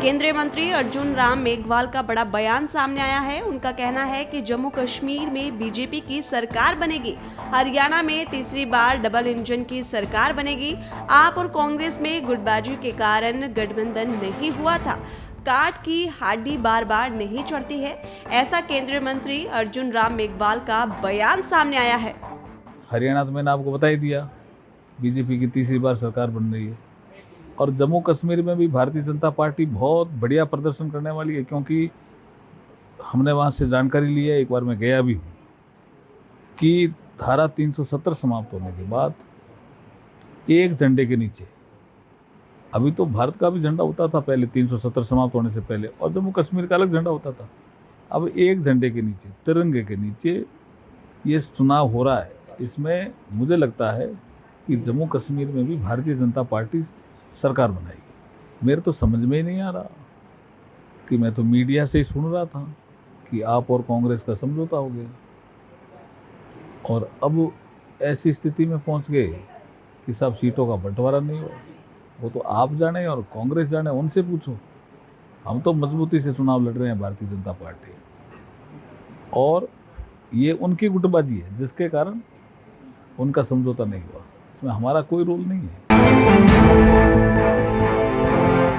केंद्रीय मंत्री अर्जुन राम मेघवाल का बड़ा बयान सामने आया है। उनका कहना है कि जम्मू कश्मीर में बीजेपी की सरकार बनेगी, हरियाणा में तीसरी बार डबल इंजन की सरकार बनेगी। आप और कांग्रेस में गुटबाजी के कारण गठबंधन नहीं हुआ था। काट की हड्डी बार बार नहीं चढ़ती है, ऐसा केंद्रीय मंत्री अर्जुन राम मेघवाल का बयान सामने आया है। हरियाणा तो मैंने आपको बता ही दिया, बीजेपी की तीसरी बार सरकार बन रही है। और जम्मू कश्मीर में भी भारतीय जनता पार्टी बहुत बढ़िया प्रदर्शन करने वाली है, क्योंकि हमने वहाँ से जानकारी ली है, एक बार मैं गया भी हूँ, कि धारा 370 समाप्त होने के बाद एक झंडे के नीचे, अभी तो भारत का भी झंडा होता था पहले 370 समाप्त होने से पहले, और जम्मू कश्मीर का अलग झंडा होता था। अब एक झंडे के नीचे, तिरंगे के नीचे ये चुनाव हो रहा है। इसमें मुझे लगता है कि जम्मू कश्मीर में भी भारतीय जनता पार्टी सरकार बनाएगी। मेरे तो समझ में ही नहीं आ रहा, कि मैं तो मीडिया से ही सुन रहा था कि आप और कांग्रेस का समझौता हो गया, और अब ऐसी स्थिति में पहुंच गए कि सब सीटों का बंटवारा नहीं हो। वो तो आप जाने और कांग्रेस जाने, उनसे पूछो। हम तो मजबूती से चुनाव लड़ रहे हैं भारतीय जनता पार्टी, और ये उनकी गुटबाजी है जिसके कारण उनका समझौता नहीं हुआ। इसमें हमारा कोई रोल नहीं है।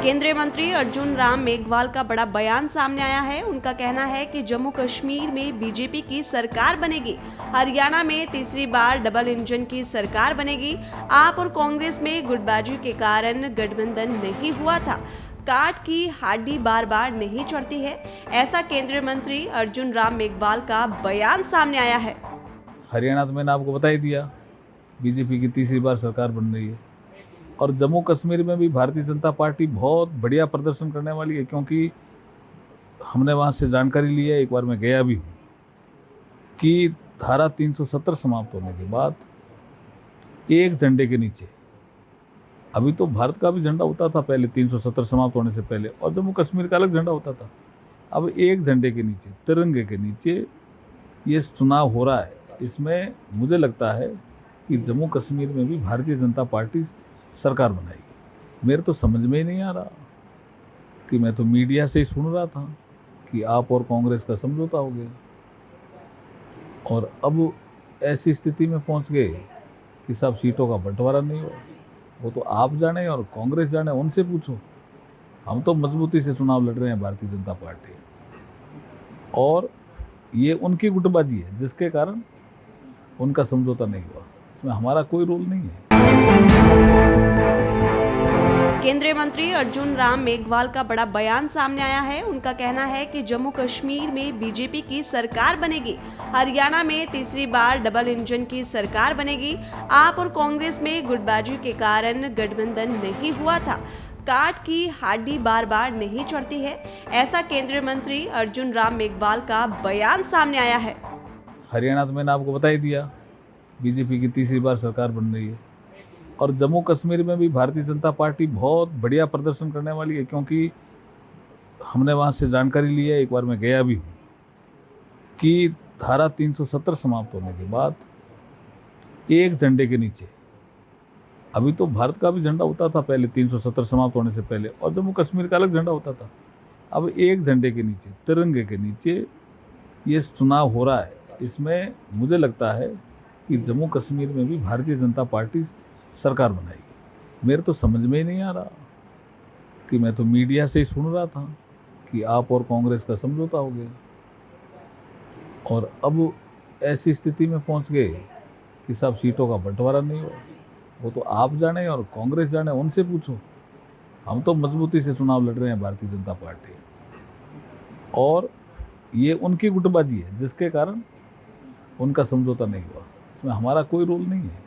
केंद्रीय मंत्री अर्जुन राम मेघवाल का बड़ा बयान सामने आया है। उनका कहना है कि जम्मू कश्मीर में बीजेपी की सरकार बनेगी, हरियाणा में तीसरी बार डबल इंजन की सरकार बनेगी। आप और कांग्रेस में गुटबाजी के कारण गठबंधन नहीं हुआ था। काट की हड्डी बार बार नहीं चढ़ती है, ऐसा केंद्रीय मंत्री अर्जुन राम मेघवाल का बयान सामने आया है। हरियाणा तो मैंने आपको बता ही दिया, बीजेपी की तीसरी बार सरकार बन रही है। और जम्मू कश्मीर में भी भारतीय जनता पार्टी बहुत बढ़िया प्रदर्शन करने वाली है, क्योंकि हमने वहाँ से जानकारी ली है, एक बार मैं गया भी हूँ, कि धारा 370 समाप्त होने के बाद एक झंडे के नीचे, अभी तो भारत का भी झंडा होता था पहले 370 समाप्त होने से पहले, और जम्मू कश्मीर का अलग झंडा होता था। अब एक झंडे के नीचे, तिरंगे के नीचे ये चुनाव हो रहा है। इसमें मुझे लगता है कि जम्मू कश्मीर में भी भारतीय जनता पार्टी सरकार बनाएगी। मेरे तो समझ में ही नहीं आ रहा, कि मैं तो मीडिया से ही सुन रहा था कि आप और कांग्रेस का समझौता हो गया, और अब ऐसी स्थिति में पहुंच गए कि सब सीटों का बंटवारा नहीं हो। वो तो आप जाने और कांग्रेस जाने, उनसे पूछो। हम तो मजबूती से चुनाव लड़ रहे हैं भारतीय जनता पार्टी, और ये उनकी गुटबाजी है जिसके कारण उनका समझौता नहीं हुआ। इसमें हमारा कोई रोल नहीं है। केंद्रीय मंत्री अर्जुन राम मेघवाल का बड़ा बयान सामने आया है। उनका कहना है कि जम्मू कश्मीर में बीजेपी की सरकार बनेगी, हरियाणा में तीसरी बार डबल इंजन की सरकार बनेगी। आप और कांग्रेस में गुटबाजी के कारण गठबंधन नहीं हुआ था। काट की हड्डी बार बार नहीं चढ़ती है, ऐसा केंद्रीय मंत्री अर्जुन राम मेघवाल का बयान सामने आया है। हरियाणा तो मैंने आपको बता ही दिया, बीजेपी की तीसरी बार सरकार बन रही है। और जम्मू कश्मीर में भी भारतीय जनता पार्टी बहुत बढ़िया प्रदर्शन करने वाली है, क्योंकि हमने वहाँ से जानकारी ली है, एक बार मैं गया भी हूँ, कि धारा 370 समाप्त होने के बाद एक झंडे के नीचे, अभी तो भारत का भी झंडा होता था पहले 370 समाप्त होने से पहले, और जम्मू कश्मीर का अलग झंडा होता था। अब एक झंडे के नीचे, तिरंगे के नीचे ये चुनाव हो रहा है। इसमें मुझे लगता है कि जम्मू कश्मीर में भी भारतीय जनता पार्टी सरकार बनाएगी। मेरे तो समझ में ही नहीं आ रहा, कि मैं तो मीडिया से ही सुन रहा था कि आप और कांग्रेस का समझौता हो गया, और अब ऐसी स्थिति में पहुंच गए कि सब सीटों का बंटवारा नहीं हो। वो तो आप जाने और कांग्रेस जाने, उनसे पूछो। हम तो मजबूती से चुनाव लड़ रहे हैं भारतीय जनता पार्टी, और ये उनकी गुटबाजी है जिसके कारण उनका समझौता नहीं हुआ। इसमें हमारा कोई रोल नहीं है।